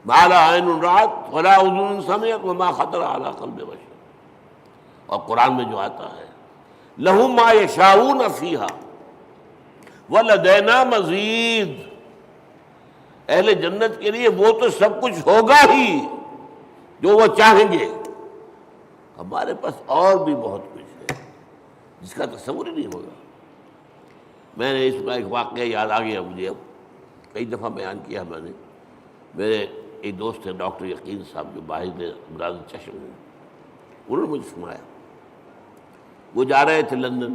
ما لا عین رأت ولا اذن سمعت وما خطر علی قلب بشر۔ اور قرآن میں جو آتا ہے لہم ما یشاؤون فیہا ولدینا مزید، اہل جنت کے لیے وہ تو سب کچھ ہوگا ہی جو وہ چاہیں گے، ہمارے پاس اور بھی بہت کچھ ہے جس کا تصور ہی نہیں ہوگا۔ میں نے اس کا ایک واقعہ یاد آ گیا مجھے، اب کئی دفعہ بیان کیا میں نے۔ میرے ایک دوست ہیں ڈاکٹر یقین صاحب جو باہر امراض چشم ہیں، انہوں نے مجھے سنایا، وہ جا رہے تھے لندن،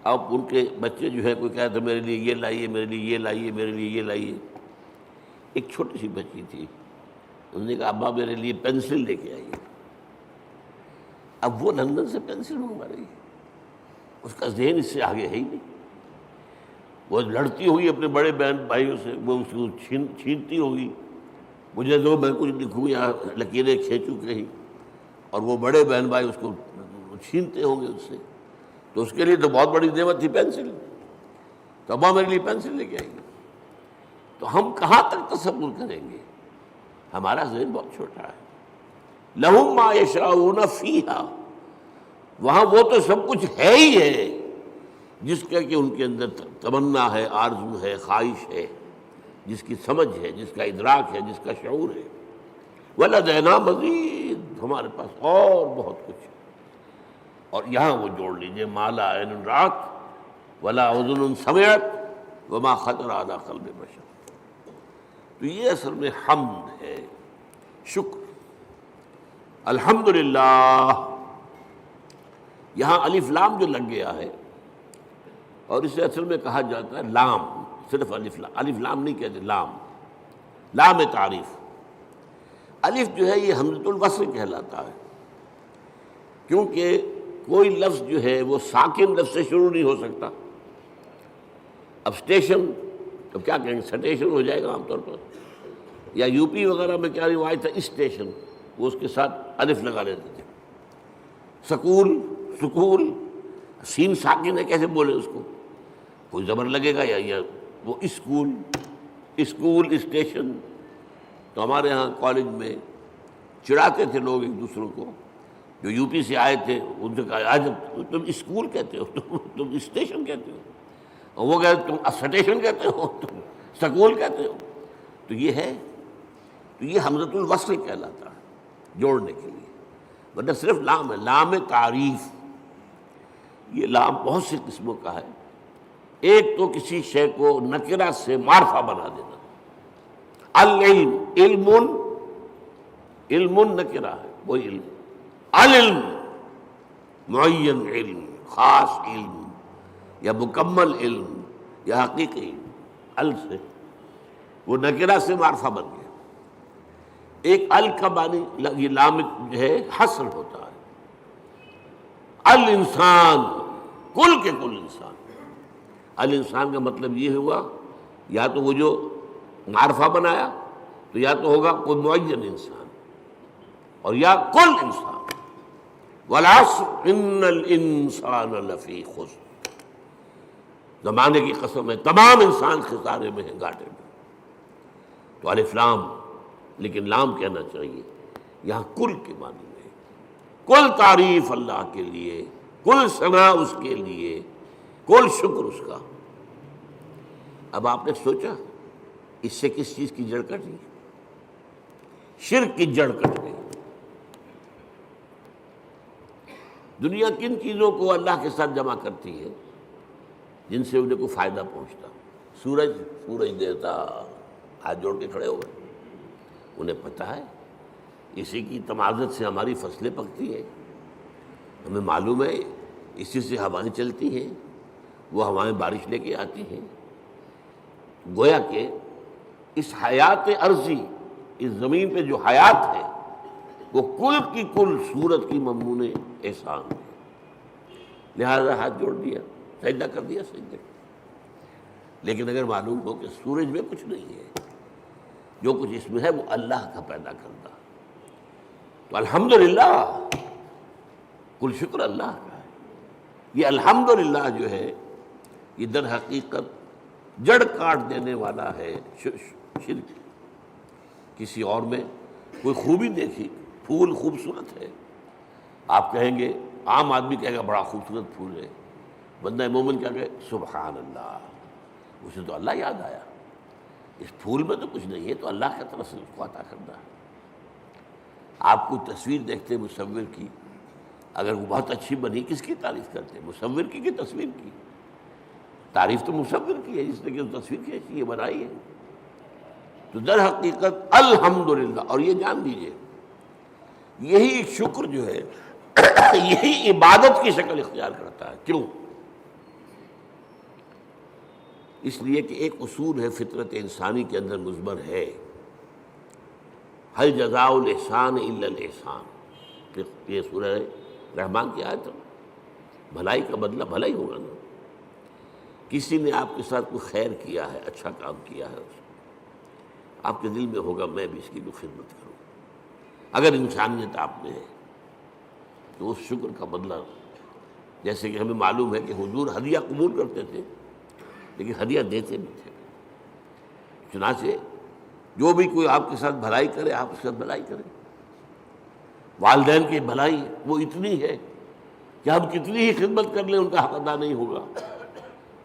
اب ان کے بچے جو ہے کوئی کہتا تھا میرے لیے یہ لائیے، میرے لیے یہ لائیے، میرے لیے یہ لائیے۔ ایک چھوٹی سی بچی تھی، انہوں نے کہا ابا میرے لیے پینسل لے کے آئیے۔ اب وہ لندن سے پینسل منگوا رہی ہے، اس کا ذہن اس سے آگے ہے ہی نہیں، وہ لڑتی ہوئی اپنے بڑے بہن بھائیوں سے، وہ اس کو چھینتی ہوگی، مجھے دو میں کچھ لکھوں یا لکیریں کھینچوں کہیں، اور وہ بڑے بہن بھائی اس کو چھینتے ہوں گے اس سے، تو اس کے لیے تو بہت بڑی نعمت تھی پینسل، تو ابا میرے لیے پینسل لے کے آئیں گے۔ تو ہم کہاں تک تصور کریں گے؟ ہمارا ذہن بہت چھوٹا ہے۔ لہم ما یشاؤون فیہا، وہاں وہ تو سب کچھ ہے ہی ہے جس کا کہ ان کے اندر تمنا ہے، آرزو ہے، خواہش ہے، جس کی سمجھ ہے، جس کا ادراک ہے، جس کا شعور ہے۔ وَلَدَيْنَا مَزِيدٌ، ہمارے پاس اور بہت کچھ ہے۔ اور یہاں وہ جوڑ لیجئے ما لا عین رأت ولا اذن سمعت وما خطر علی قلب بشر۔ تو یہ اصل میں حمد ہے، شکر۔ الحمدللہ، یہاں الف لام جو لگ گیا ہے، اور اسے اصل میں کہا جاتا ہے لام، صرف الف لام نہیں کہتے، لام تعریف۔ الف جو ہے یہ حمزۃ الوصل کہلاتا ہے، کیونکہ کوئی لفظ جو ہے وہ ساکن لفظ سے شروع نہیں ہو سکتا۔ اب اسٹیشن، اب کیا کہیں گے، سٹیشن ہو جائے گا عام طور پر، یا یو پی وغیرہ میں کیا روایت ہے، اسٹیشن، وہ اس کے ساتھ الف لگا لیتے تھے۔ سکول، سین ساکن ہے، کیسے بولے اس کو، کوئی زبر لگے گا یا وہ اسکول اسٹیشن۔ تو ہمارے ہاں کالج میں چڑھاتے تھے لوگ ایک دوسروں کو، جو یو پی سے آئے تھے، ان سے کہا آج تم اسکول کہتے ہو، تم اسٹیشن کہتے ہو، اور وہ کہتے تم اسٹیشن کہتے ہو، تم سکول کہتے ہو۔ تو یہ ہے، تو یہ حمزۃ الوصل کہلاتا ہے، جوڑنے کے لیے، ورنہ صرف لام ہے، لام تعریف۔ یہ لام بہت سی قسموں کا ہے۔ ایک تو کسی شے کو نکرہ سے معرفہ بنا دینا، العلم، علم نکرہ ہے، وہی علم، العلم معین علم، خاص علم، یا مکمل علم، یا حقیقی علم، ال سے وہ نکرہ سے معرفہ بن گیا. ایک ال کا معنی یہ لام جو ہے حصر ہوتا ہے. الانسان کل کے کل انسان. الانسان کا مطلب یہ ہوا یا تو وہ جو معرفہ بنایا تو یا تو ہوگا کوئی معین انسان اور یا کل انسان. والعصر ان الانسان لفی خسر. زمانے کی قسم ہے تمام انسان خسارے میں ہیں، گھاٹے میں. تو الف لام، لیکن لام کہنا چاہیے یہاں کل کے معنی میں. کل تعریف اللہ کے لیے، کل ثنا اس کے لیے، کل شکر اس کا. اب آپ نے سوچا اس سے کس چیز کی جڑ کٹ گئی؟ شرک کی جڑ کٹ گئی. دنیا کن چیزوں کو اللہ کے ساتھ جمع کرتی ہے جن سے انہیں کوئی فائدہ پہنچتا؟ سورج دیوتا ہاتھ جوڑ کے کھڑے ہوئے، انہیں پتہ ہے اسی کی تمازت سے ہماری فصلیں پکتی ہیں، ہمیں معلوم ہے اسی سے ہوائیں چلتی ہیں، وہ ہوائیں بارش لے کے آتی ہیں. گویا کہ اس حیات عرضی، اس زمین پہ جو حیات ہے وہ کل کی کل صورت کی مضمون احسان ہے. لہذا ہاتھ جوڑ دیا، سجدہ کر دیا سجدے. لیکن اگر معلوم ہو کہ سورج میں کچھ نہیں ہے، جو کچھ اس میں ہے وہ اللہ کا پیدا کرتا، تو الحمدللہ، کل شکر اللہ کا ہے. یہ الحمدللہ جو ہے یہ در حقیقت جڑ کاٹ دینے والا ہے شرک. کسی اور میں کوئی خوبی دیکھی، پھول خوبصورت ہے، آپ کہیں گے، عام آدمی کہے گا بڑا خوبصورت پھول ہے. بندہ مومن کیا کہے سبحان اللہ، اسے تو اللہ یاد آیا، اس پھول میں تو کچھ نہیں ہے، تو اللہ کی طرف سے اس کو عطا کرنا ہے. آپ کو تصویر دیکھتے مصور کی، اگر وہ بہت اچھی بنی کس کی تعریف کرتے؟ مصور کی تصویر کی؟ تعریف تو مصور کی ہے جس نے کہ تصویر کھینچی ہے، بنائی ہے. تو در حقیقت الحمدللہ. اور یہ جان لیجئے یہی شکر جو ہے یہی عبادت کی شکل اختیار کرتا ہے. کیوں؟ اس لیے کہ ایک اصول ہے فطرت انسانی کے اندر مضمر ہے، هل جزاء الاحسان الا الاحسان. یہ سورہ رحمان کی آیت ہے. بھلائی کا بدلہ بھلا ہی ہوگا نا. کسی نے آپ کے ساتھ کوئی خیر کیا ہے، اچھا کام کیا ہے، آپ کے دل میں ہوگا میں بھی اس کی کوئی خدمت کروں. اگر انسانیت آپ میں ہے تو اس شکر کا بدلہ، جیسے کہ ہمیں معلوم ہے کہ حضور ہدیہ قبول کرتے تھے لیکن ہدیہ دیتے بھی تھے. چنانچہ جو بھی کوئی آپ کے ساتھ بھلائی کرے آپ اس کے ساتھ بھلائی کریں. والدین کی بھلائی وہ اتنی ہے کہ ہم کتنی ہی خدمت کر لیں ان کا حق ادا نہیں ہوگا،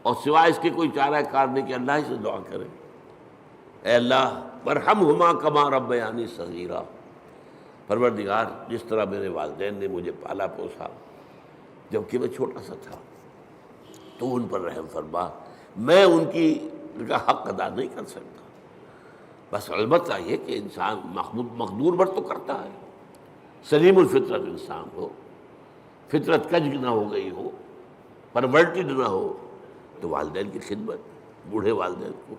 اور سوائے اس کے کوئی چارہ کار نہیں کہ اللہ ہی سے دعا کریں، اے اللہ ورحمہما کما ربیانی صغیرا. پروردگار جس طرح میرے والدین نے مجھے پالا پوسا جبکہ میں چھوٹا سا تھا، تو ان پر رحم فرما. میں ان کا حق ادا نہیں کر سکتا. بس البتہ یہ کہ انسان مقدور بر تو کرتا ہے، سلیم الفطرت انسان ہو، فطرت کج نہ ہو گئی ہو، پرورٹڈ نہ ہو، تو والدین کی خدمت، بوڑھے والدین کو.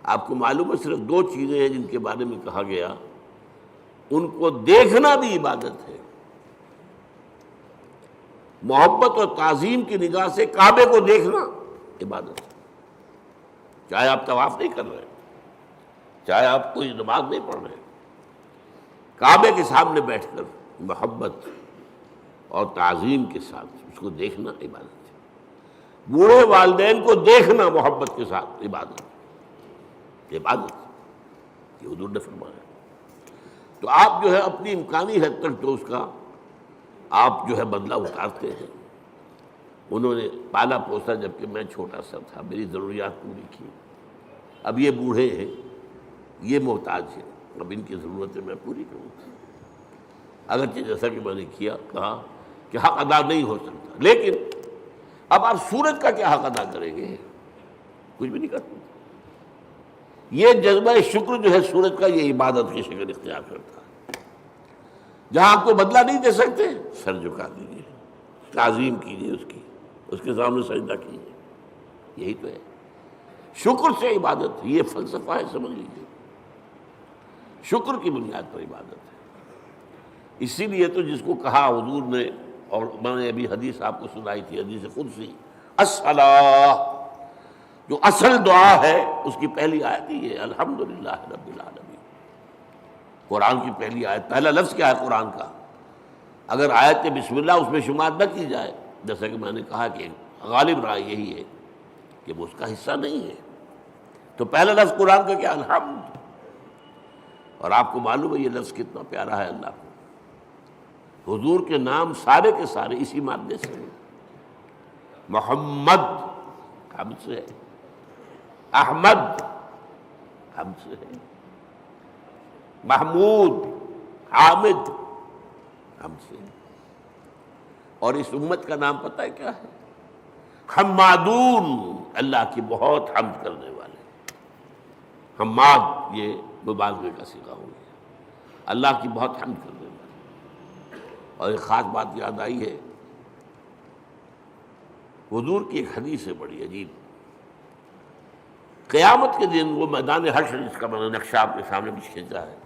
آپ کو معلوم ہے صرف 2 چیزیں ہیں جن کے بارے میں کہا گیا ان کو دیکھنا بھی عبادت ہے. محبت اور تعظیم کی نگاہ سے کعبے کو دیکھنا عبادت ہے. چاہے آپ طواف نہیں کر رہے، چاہے آپ کوئی نماز نہیں پڑھ رہے، کعبے کے سامنے بیٹھ کر محبت اور تعظیم کے ساتھ اس کو دیکھنا عبادت ہے. بوڑھے والدین کو دیکھنا محبت کے ساتھ عبادت یہ حضور نے فرمایا. تو آپ جو ہے اپنی امکانی حد تک تو اس کا آپ جو ہے بدلہ اتارتے ہیں. انہوں نے پالا پوسا جبکہ میں چھوٹا سا تھا، میری ضروریات پوری کی. اب یہ بوڑھے ہیں، یہ محتاج ہیں، اب ان کی ضرورتیں میں پوری کروں. اگرچہ جیسا کہ میں نے کہا کہ حق ادا نہیں ہو سکتا، لیکن اب آپ سورج کا کیا حق ادا کریں گے؟ کچھ بھی نہیں کر سکتے. یہ جذبہ شکر جو ہے سورج کا، یہ عبادت کی شکل اختیار کرتا ہے. جہاں آپ کو بدلہ نہیں دے سکتے سر جھکا دیجیے، تعظیم کیجیے، اس کے سامنے سجدہ کیجیے. یہی تو ہے. شکر سے عبادت ہے، یہ فلسفہ ہے، سمجھ لیجیے، شکر کی بنیاد پر عبادت ہے۔ اسی لیے تو جس کو کہا حضور نے، اور میں نے ابھی حدیث آپ کو سنائی تھی، حدیث قدسی، الصلاۃ، جو اصل دعا ہے اس کی پہلی آیت ہی ہے الحمدللہ رب العالمین۔ قرآن کی پہلی آیت، پہلا لفظ کیا ہے قرآن کا؟ اگر آیت بسم اللہ اس میں شمار نہ کی جائے، جیسا کہ میں نے کہا کہ غالب رائے یہی ہے کہ وہ اس کا حصہ نہیں ہے، تو پہلا لفظ قرآن کا کیا؟ الحمد۔ اور آپ کو معلوم ہے یہ لفظ کتنا پیارا ہے اللہ کو۔ حضور کے نام سارے کے سارے اسی مادے سے ہیں۔ محمد حمد سے ہے، احمد حمد سے ہے، محمود حامد حمد سے ہے۔ اور اس امت کا نام پتہ ہے کیا ہے؟ حمادون، اللہ کی بہت حمد کرنے والے۔ حماد یہ مبالغے کا صیغہ ہو گیا، اللہ کی بہت حمد کرنے والے۔ اور ایک خاص بات یاد آئی ہے، حضور کی ایک حدیث ہے بڑی عجیب۔ قیامت کے دن وہ میدان حشر جس کا میں نے نقشہ آپ کے سامنے بھی کھینچا ہے،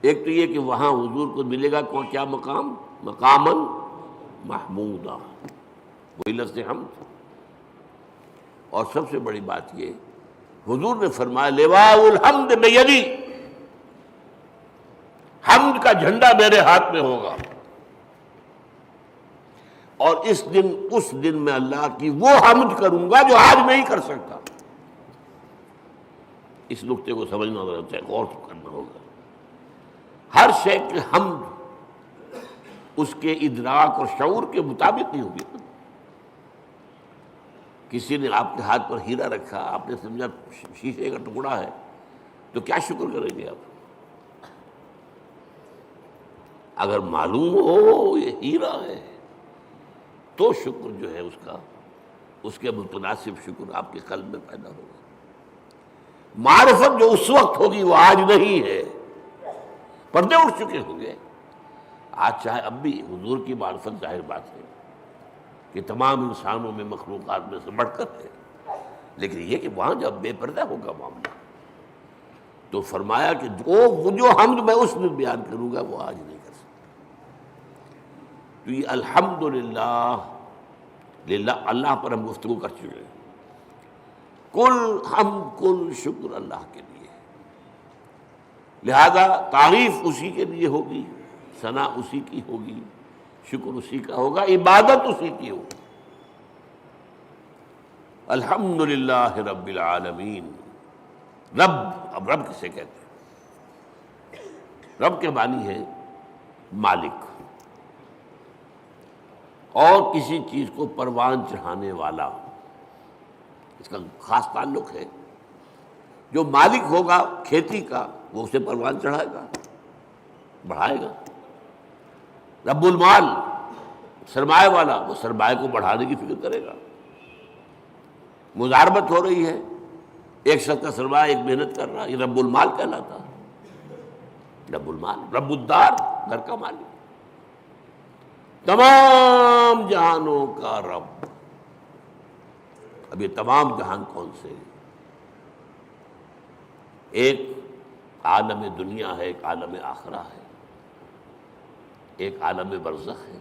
ایک تو یہ کہ وہاں حضور کو ملے گا کیا مقام؟ مقاماً محمودا، وہی لفظ حمد۔ اور سب سے بڑی بات یہ، حضور نے فرمایا لواء الحمد بیدی، حمد کا جھنڈا میرے ہاتھ میں ہوگا، اور اس دن میں اللہ کی وہ حمد کروں گا جو آج نہیں کر سکتا۔ اس نقطے کو سمجھنا ضرورت ہے، غور کرنا ہوگا۔ ہر شے کی حمد اس کے ادراک اور شعور کے مطابق نہیں ہوگی۔ کسی نے آپ کے ہاتھ پر ہیرا رکھا، آپ نے سمجھا شیشے کا ٹکڑا ہے، تو کیا شکر کریں گے آپ؟ اگر معلوم ہو یہ ہیرا ہے تو شکر جو ہے اس کے متناسب شکر آپ کے قلب میں پیدا ہوگا۔ معرفت جو اس وقت ہوگی وہ آج نہیں ہے، پردے اٹھ چکے ہوں گے۔ آج چاہے اب بھی حضور کی معرفت ظاہر بات ہے کہ تمام انسانوں میں، مخلوقات میں سے بڑھ کر ہے، لیکن یہ کہ وہاں جب بے پردہ ہوگا معاملہ، تو فرمایا کہ وہ جو حمد میں اس میں بیان کروں گا وہ آج نہیں کر سکتا۔ تو یہ الحمدللہ، اللہ پر ہم گفتگو کر چکے ہیں۔ کل حمد کل شکر اللہ کے لیے، لہذا تعریف اسی کے لیے ہوگی، ثنا اسی کی ہوگی، شکر اسی کا ہوگا، عبادت اسی کی ہوگی۔ الحمدللہ رب العالمین۔ رب، اب رب کسے کہتے ہیں؟ رب کے معنی ہے مالک، اور کسی چیز کو پروان چڑھانے والا، اس کا خاص تعلق ہے۔ جو مالک ہوگا کھیتی کا وہ اسے پروان چڑھائے گا، بڑھائے گا۔ رب المال، سرمایہ والا، وہ سرمایہ کو بڑھانے کی فکر کرے گا۔ مضاربت ہو رہی ہے، ایک شخص کا سرمایہ ایک محنت کر رہا ہے، یہ رب المال کہلاتا ہے۔ رب المال، رب الدار، گھر کا مالک، تمام جہانوں کا رب۔ اب یہ تمام جہان کون سے ہیں؟ ایک عالم دنیا ہے، ایک عالم آخرہ ہے، ایک عالم برزخ ہے،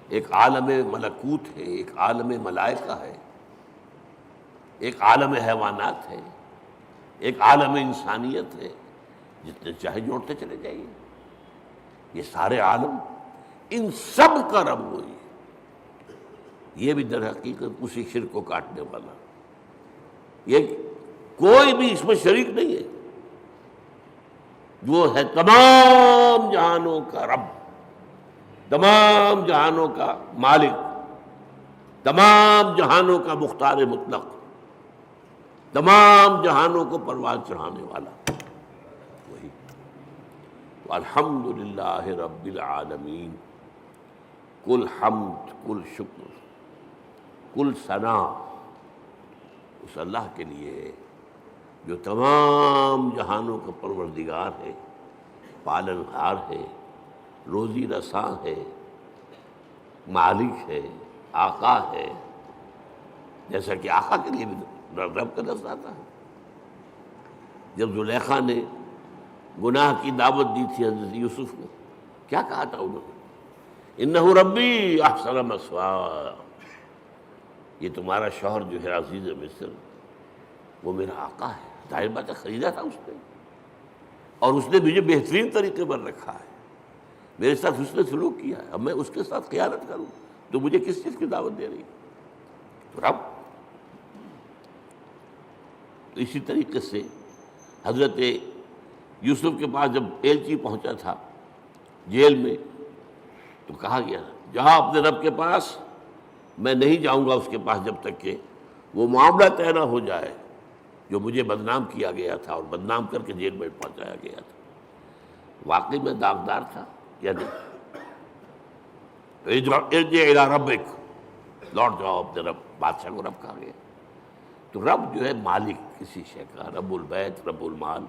ایک عالم ملکوت ہے، ایک عالم ملائکہ ہے، ایک عالم حیوانات ہے، ایک عالم انسانیت ہے۔ جتنے چاہے جوڑتے چلے جائیے، یہ سارے عالم، ان سب کا رب وہی ہے۔ یہ بھی در حقیقت اسی شرک کو کاٹنے والا، یہ کوئی بھی اس میں شریک نہیں ہے، وہ ہے تمام جہانوں کا رب، تمام جہانوں کا مالک، تمام جہانوں کا مختار مطلق، تمام جہانوں کو پروان چڑھانے والا وہی۔ الحمدللہ رب العالمین، کل حمد کل شکر کل ثنا اس اللہ کے لیے جو تمام جہانوں کا پروردگار ہے، پالنہار ہے، روزی رساں ہے، مالک ہے، آقا ہے، جیسا کہ آقا کے لیے بھی رب کا لفظ آتا ہے۔ جب زلیخا نے گناہ کی دعوت دی تھی حضرت یوسف کو، کیا کہا تھا انہوں نے؟ انہ ربی احسن مثوایا، یہ تمہارا شوہر جو ہے عزیز مصر وہ میرا آقا ہے، ظاہر بات ہے خریدا تھا اس نے، اور اس نے مجھے بہترین طریقے پر رکھا ہے، میرے ساتھ اس نے سلوک کیا ہے، اب میں اس کے ساتھ خیانت کروں تو مجھے کس چیز کی دعوت دے رہی ہے؟ تو رب۔ تو اسی طریقے سے حضرت یوسف کے پاس جب ایلچی پہنچا تھا جیل میں، تو کہا گیا جہاں اپنے رب کے پاس، میں نہیں جاؤں گا اس کے پاس جب تک کہ وہ معاملہ طے نہ ہو جائے جو مجھے بدنام کیا گیا تھا اور بدنام کر کے جیل میں پہنچایا گیا تھا۔ واقعی میں داغدار تھا یا نہیں؟ ارجع الی ربک، لوٹ جاؤ اپنے رب، بادشاہ کو رب کہا گیا۔ تو رب جو ہے مالک کسی شے کا، رب البیت رب المال،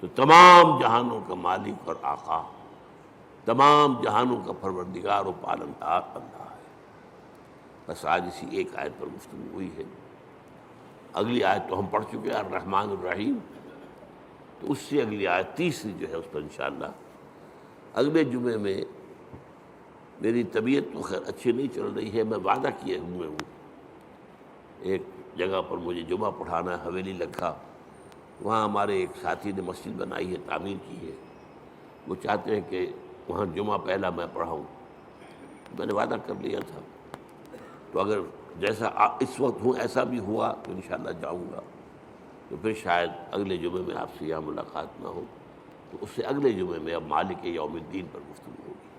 تو تمام جہانوں کا مالک اور آقا، تمام جہانوں کا پروردگار و پالنہار اللہ ہے۔ بس آج اسی ایک آیت پر گفتگو ہوئی ہے، اگلی آیت تو ہم پڑھ چکے ہیں الرحمن الرحیم، تو اس سے اگلی آیت تیسری جو ہے اس پر انشاءاللہ اگلے جمعے میں، میری طبیعت تو خیر اچھی نہیں چل رہی ہے، میں وعدہ کیے ہوئے ہوں ایک جگہ پر مجھے جمعہ پڑھانا ہے، حویلی لکھا، وہاں ہمارے ایک ساتھی نے مسجد بنائی ہے، تعمیر کی ہے، وہ چاہتے ہیں کہ وہاں جمعہ پہلا میں پڑھاؤں، میں نے وعدہ کر لیا تھا، تو اگر جیسا اس وقت ہوں ایسا بھی ہوا تو انشاءاللہ جاؤں گا، تو پھر شاید اگلے جمعے میں آپ سے یہاں ملاقات نہ ہو، تو اس سے اگلے جمعے میں اب مالک یوم الدین پر گفتگو ہوگی۔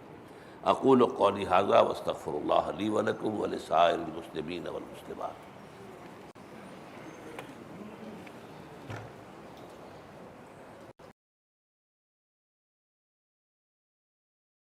اقول قولی ھذا واستغفر اللہ لی ولکم ولسائر المسلمین والمسلمات۔